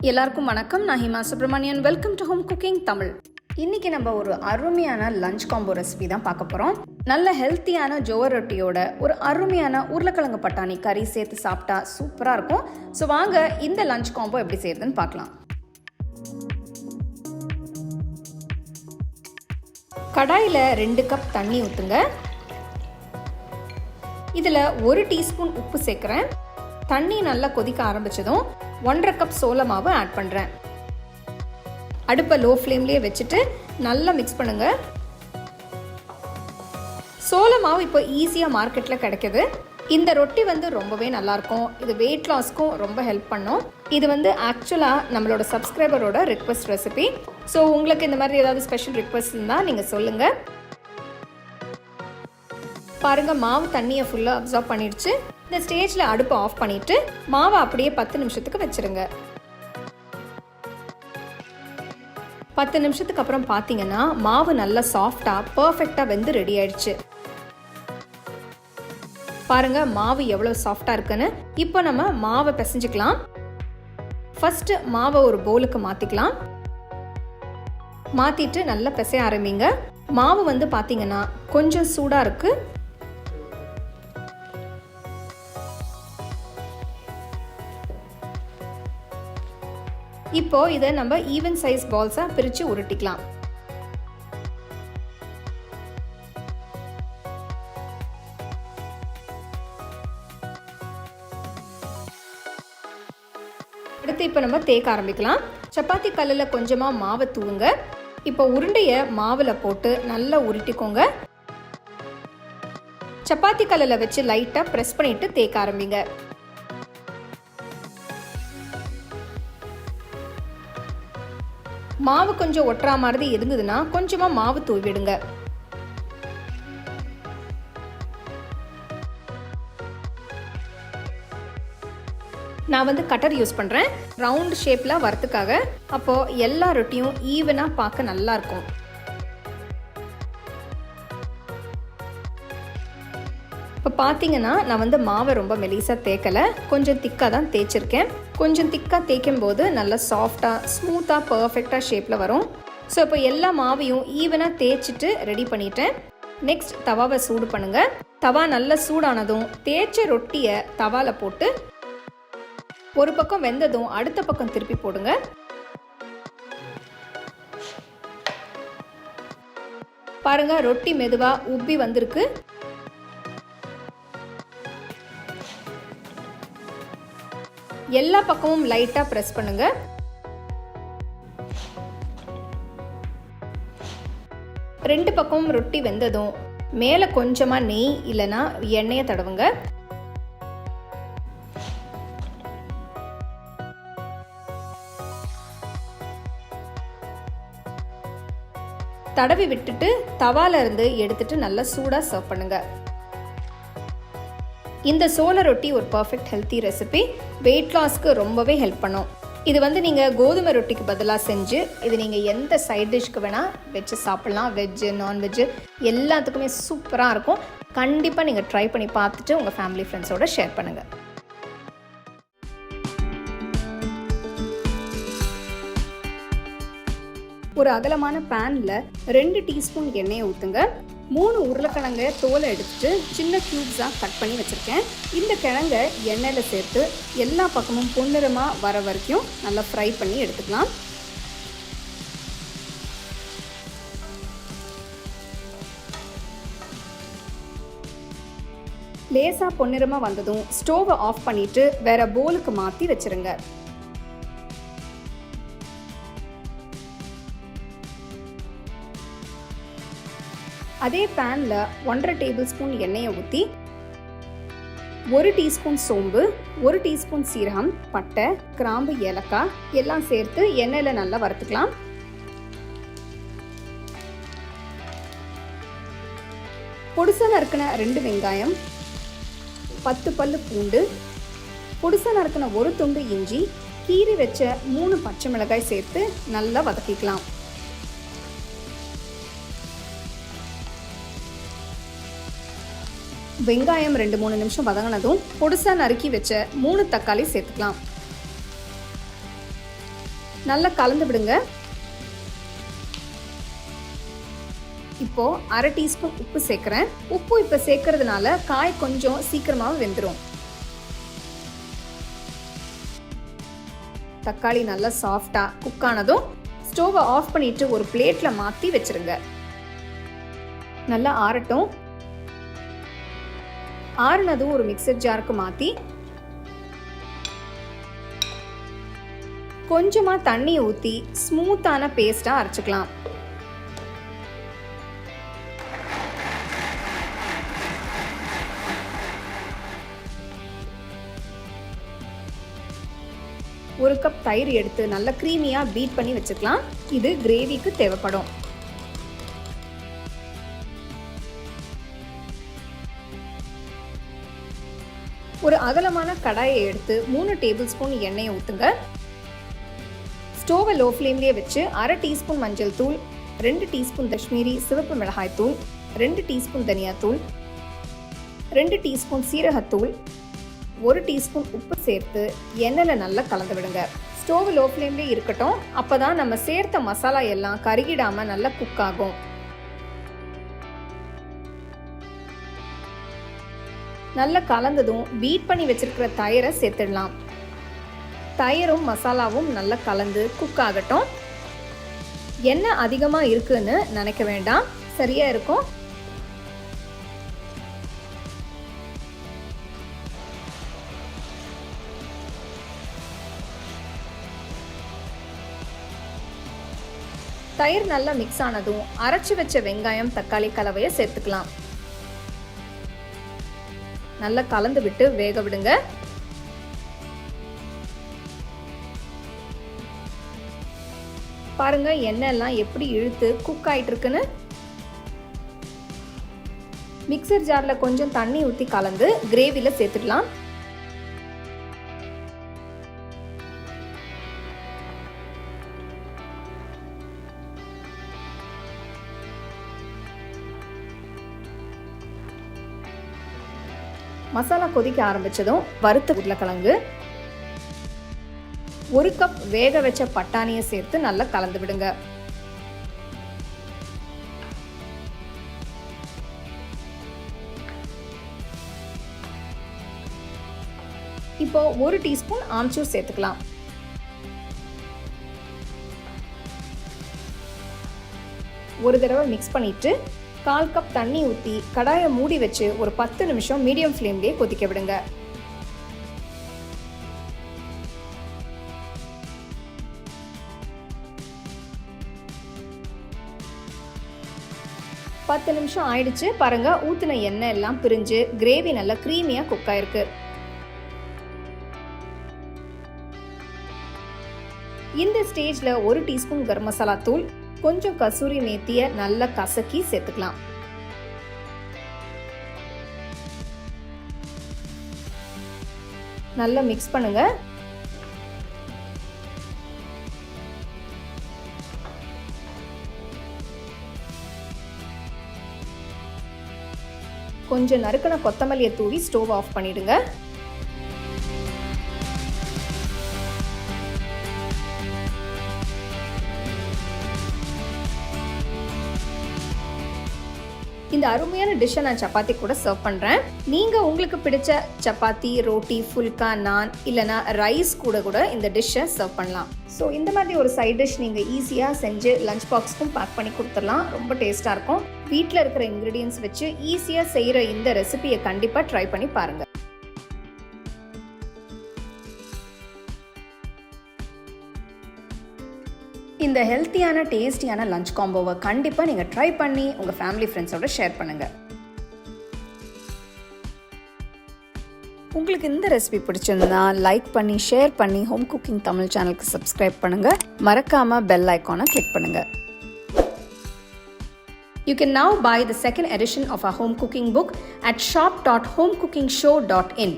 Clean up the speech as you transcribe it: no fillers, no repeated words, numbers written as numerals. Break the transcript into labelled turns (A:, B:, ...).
A: எல்லாருக்கும் வணக்கம். நான் Hima Subramanian. Welcome to home cooking Tamil. இன்னைக்கு நம்ம ஒரு அருமையான லஞ்ச் காம்போ ரெசிபி தான் பார்க்க போகிறோம். நல்ல ஹெல்த்தியான ஜோவர் ரொட்டியோட ஒரு அருமையான உருளைக்கிழங்கு பட்டாணி கறி சேர்த்து சாப்பிட்டா சூப்பராக இருக்கும். ஸோ வாங்க இந்த லஞ்ச் காம்போ எப்படி செய்யறதுன்னு பார்க்கலாம். கடாயில் 2 கப் தண்ணி ஊற்றுங்க. இதில் 1 டீஸ்பூன் உப்பு சேர்க்குறேன். தண்ணி நல்லா கொதிக்க ஆரம்பித்ததும் 1.5 கப் சோள மாவு ஆட் பண்ணுறேன். அடுப்பை லோ ஃப்ளேம்லேயே வச்சுட்டு நல்லா மிக்ஸ் பண்ணுங்க. சோள மாவு இப்போ ஈஸியாக மார்க்கெட்டில் கிடைக்கிது. இந்த ரொட்டி ரொம்பவே நல்லாயிருக்கும். இது வெயிட் லாஸ்க்கும் ரொம்ப ஹெல்ப் பண்ணும். இது ஆக்சுவலாக நம்மளோட சப்ஸ்கிரைபரோட ரிக்வெஸ்ட் ரெசிபி. ஸோ உங்களுக்கு இந்த மாதிரி ஏதாவது ஸ்பெஷல் ரிக்வெஸ்ட் இருந்தால் நீங்கள் சொல்லுங்கள். பாருங்கள், மாவு தண்ணியை ஃபுல்லாக அப்சார்ப் பண்ணிடுச்சு. இந்த ஸ்டேஜில் அடுப்பை ஆஃப் பண்ணிவிட்டு மாவை அப்படியே 10 நிமிஷத்துக்கு வச்சுருங்க. 10 நிமிஷத்துக்கு அப்புறம் பார்த்தீங்கன்னா மாவு நல்லா சாஃப்டாக பர்ஃபெக்டாக வெந்து ரெடி ஆயிடுச்சு. பாருங்கள் மாவு எவ்வளோ சாஃப்டாக இருக்குன்னு. இப்போ நம்ம மாவை பிசைஞ்சுக்கலாம். ஃபஸ்ட்டு மாவை ஒரு பவுலுக்கு மாற்றிக்கலாம். மாற்றிட்டு நல்லா பிசைய ஆரம்பிங்க. மாவு பார்த்தீங்கன்னா கொஞ்சம் சூடாக இருக்குது. இப்போ இதை நம்ம ஈவன் சைஸ் பால்ஸாக பிரித்து உருட்டிக்கலாம். அடுத்து இப்போ நம்ம தேய்க்க ஆரம்பிக்கலாம். சப்பாத்தி கல்லில் கொஞ்சமாக மாவை தூவுங்க. இப்போ உருண்டையை மாவில் போட்டு நல்லா உருட்டிக்கோங்க. சப்பாத்தி கல்லில் வச்சு லைட்டாக ப்ரெஸ் பண்ணிட்டு தேய்க்க ஆரம்பிங்க. மாவு கொஞ்சம் ஒட்டுற மாதிரி இருந்ததுன்னா கொஞ்சமாக மாவு தூவிடுங்க. நான் கட்டர் யூஸ் பண்ணுறேன் ரவுண்ட் ஷேப்பில் வரத்துக்காக. அப்போது எல்லா ரொட்டியும் ஈவனாக பார்க்க நல்லா இருக்கும். இப்போ பார்த்தீங்கன்னா நான் மாவை ரொம்ப மெலிசாக தேய்க்கலை, கொஞ்சம் திக்காக தான் தேய்ச்சிருக்கேன். கொஞ்சம் திக்காக தேய்க்கும் போது நல்லா சாஃப்டாக ஸ்மூத்தாக பர்ஃபெக்டாக ஷேப்பில் வரும். ஸோ இப்போ எல்லா மாவையும் ஈவனாக தேய்ச்சிட்டு ரெடி பண்ணிட்டேன். நெக்ஸ்ட் தவாவை சூடு பண்ணுங்கள். தவா நல்லா சூடானதும் தேய்ச்ச ரொட்டியை தவாவில் போட்டு ஒரு பக்கம் வெந்ததும் அடுத்த பக்கம் திருப்பி போடுங்க. பாருங்க, ரொட்டி மெதுவாக உப்பி வந்திருக்கு. எல்லா பக்கமும் லைட்டாக ப்ரெஸ் பண்ணுங்க. ரெண்டு பக்கமும் ரொட்டி வெந்ததும் மேலே கொஞ்சமாக நெய் இல்லைன்னா எண்ணெயை தடவுங்க. தடவி விட்டுட்டு தவால இருந்து எடுத்துட்டு நல்லா சூடாக சர்வ் பண்ணுங்க. இந்த சோள ரொட்டி ஒரு பர்ஃபெக்ட் ஹெல்த்தி ரெசிபி. வெயிட் லாஸ்க்கு ரொம்பவே ஹெல்ப் பண்ணும். இது நீங்கள் கோதுமை ரொட்டிக்கு பதிலாக செஞ்சு இது நீங்கள் எந்த சைட் டிஷ்க்கு வேணால் வச்சு சாப்பிட்லாம். வெஜ்ஜு நான்வெஜ்ஜு எல்லாத்துக்குமே சூப்பராக இருக்கும். கண்டிப்பாக நீங்கள் ட்ரை பண்ணி பார்த்துட்டு உங்கள் ஃபேமிலி ஃப்ரெண்ட்ஸோட ஷேர் பண்ணுங்கள். ஒரு அகலமான பேனில் 2 டீஸ்பூன் எண்ணெயை ஊற்றுங்க. 3 உருளைக்கிழங்கை தோலை எடுத்துட்டு சின்ன க்யூப்ஸாக கட் பண்ணி வச்சுருக்கேன். இந்த கிழங்கை எண்ணெயில் சேர்த்து எல்லா பக்கமும் பொன்னிறமாக வர வரைக்கும் நல்லா ஃப்ரை பண்ணி எடுத்துக்கலாம். லேசாக பொன்னிறமாக வந்ததும் ஸ்டோவை ஆஃப் பண்ணிவிட்டு வேற பவுலுக்கு மாற்றி வச்சுருங்க. அதே பேனில் 1.5 டேபிள் ஸ்பூன் எண்ணெயை ஊற்றி 1 டீஸ்பூன் சோம்பு, 1 டீஸ்பூன் சீரகம், பட்டை, கிராம்பு, ஏலக்காய் எல்லாம் சேர்த்து எண்ணெயில் நல்லா வறுத்துக்கலாம். பொடிசாக நறுக்கின 2 வெங்காயம், 10 பல்லு பூண்டு, பொடிசாக நறுக்கின 1 துண்டு இஞ்சி, கீறி வச்ச 3 பச்சை மிளகாய் சேர்த்து நல்லா வதக்கிக்கலாம். வெங்காயம் 2-3 நிமிஷம் வதங்கினதும் பொடிசா நறுக்கி வச்ச 3 தக்காளி சேர்த்துக்கலாம். நல்லா கலந்து விடுங்க. இப்போ 1/2 டீஸ்பூன் உப்பு சேர்க்கிறேன். உப்பு இப்போ சேர்க்கறதுனால காய் கொஞ்சம் சீக்கிரமாக வெந்துடும். தக்காளி நல்லா சாஃப்டா குக் ஆனதும் ஸ்டோவை ஆஃப் பண்ணிட்டு ஒரு பிளேட்ல மாத்தி வச்சிருங்க. நல்லா ஆறட்டும். ஆறுனதும் ஒரு மிக்சர் ஜாருக்கு மாத்தி கொஞ்சமா தண்ணி ஊற்றி ஸ்மூத்தான பேஸ்டா அரைச்சுக்கலாம். ஒரு கப் தயிர் எடுத்து நல்லா க்ரீமியா பீட் பண்ணி வச்சுக்கலாம். இது கிரேவிக்கு தேவைப்படும். ஒரு அகலமான கடாயை எடுத்து 3 டேபிள் ஸ்பூன் எண்ணெயை ஊற்றுங்க. ஸ்டோவை லோ ஃப்ளேம்லேயே வச்சு 1/2 டீஸ்பூன் மஞ்சள் தூள், 2 டீஸ்பூன் காஷ்மீரி சிவப்பு மிளகாய் தூள், 2 டீஸ்பூன் தனியாத்தூள், 2 டீஸ்பூன் சீரகத்தூள், 1 டீஸ்பூன் உப்பு சேர்த்து எண்ணெயில் நல்லா கலந்து விடுங்க. ஸ்டோவ் லோ ஃப்ளேம்லேயே இருக்கட்டும். அப்போ தான் நம்ம சேர்த்த மசாலா எல்லாம் கருகிடாமல் நல்லா குக் ஆகும். நல்லா கலந்ததும் பீட் பண்ணி வச்சிருக்கிற தயிரை சேர்த்துடலாம். தயிரும் மசாலாவும் நல்லா கலந்து குக் ஆகட்டும். எண்ணெய் அதிகமாக இருக்குன்னு நினைக்க வேண்டாம், சரியா இருக்கும். தயிர் நல்லா மிக்ஸ் ஆனதும் அரைச்சி வச்ச வெங்காயம் தக்காளி கலவையை சேர்த்துக்கலாம். நல்லா கலந்து விட்டு வேக விடுங்க. பாருங்க எண்ணெய் எல்லாம் எப்படி இழுத்து குக் ஆயிட்டு இருக்குன்னு. மிக்சர் ஜார்ல கொஞ்சம் தண்ணி ஊற்றி கலந்து கிரேவில சேர்த்துடலாம். மசாலா கொதிக்க ஆரம்பிச்சதும் வறுத்த உருளைக்கிழங்கு, 1 கப் வேக வச்ச பட்டாணியை சேர்த்து நல்லா கலந்து விடுங்க. இப்போ 1 டீஸ்பூன் ஆம்ச்சூர் சேர்த்துக்கலாம். ஒரு தடவை மிக்ஸ் பண்ணிட்டு 1/4 கப் தண்ணி ஊற்றி கடாயை மூடி வச்சு ஒரு 10 நிமிஷம் மீடியம் ஃப்ளேம்லேயே கொதிக்க விடுங்க. பத்து நிமிஷம் ஆயிடுச்சு. பாருங்க ஊற்றின எண்ணெய் எல்லாம் பிரிஞ்சு கிரேவி நல்லா க்ரீமியா குக் ஆயிருக்கு. இந்த ஸ்டேஜ்ல 1 டீஸ்பூன் கரம் மசாலா தூள், கொஞ்சம் கசூரி மேத்திய நல்லா கசக்கி சேர்த்துக்கலாம். நல்லா மிக்ஸ் பண்ணுங்க. கொஞ்சம் நறுக்கின கொத்தமல்லியை தூவி ஸ்டோவ் ஆஃப் பண்ணிடுங்க. இந்த அருமையான டிஷ்ஷை நான் சப்பாத்தி கூட சர்வ் பண்ணுறேன். நீங்கள் உங்களுக்கு பிடிச்ச சப்பாத்தி, ரோட்டி, ஃபுல்கா, நான் இல்லைனா ரைஸ் கூட இந்த டிஷ்ஷை சர்வ் பண்ணலாம். ஸோ இந்த மாதிரி ஒரு சைட் டிஷ் நீங்கள் ஈஸியாக செஞ்சு லஞ்ச் பாக்ஸ்க்கும் பேக் பண்ணி கொடுத்துடலாம். ரொம்ப டேஸ்ட்டாக இருக்கும். வீட்டில் இருக்கிற இன்க்ரீடியன்ஸ் வச்சு ஈஸியாக செய்கிற இந்த ரெசிபியை கண்டிப்பாக ட்ரை பண்ணி பாருங்கள். இந்த ஹெல்த்தியான டேஸ்டியான லஞ்ச் காம்போவை கண்டிப்பாக நீங்கள் ட்ரை பண்ணி உங்கள் ஃபேமிலி ஃப்ரெண்ட்ஸோட ஷேர் பண்ணுங்கள். உங்களுக்கு இந்த ரெசிபி பிடிச்சிருந்தா லைக் பண்ணி ஷேர் பண்ணி ஹோம் குக்கிங் தமிழ் சேனலுக்கு சப்ஸ்கிரைப் பண்ணுங்கள். மறக்காமல் பெல் ஐக்கானை கிளிக் பண்ணுங்கள். You can now buy the second edition of our home cooking book at shop.homecookingshow.in.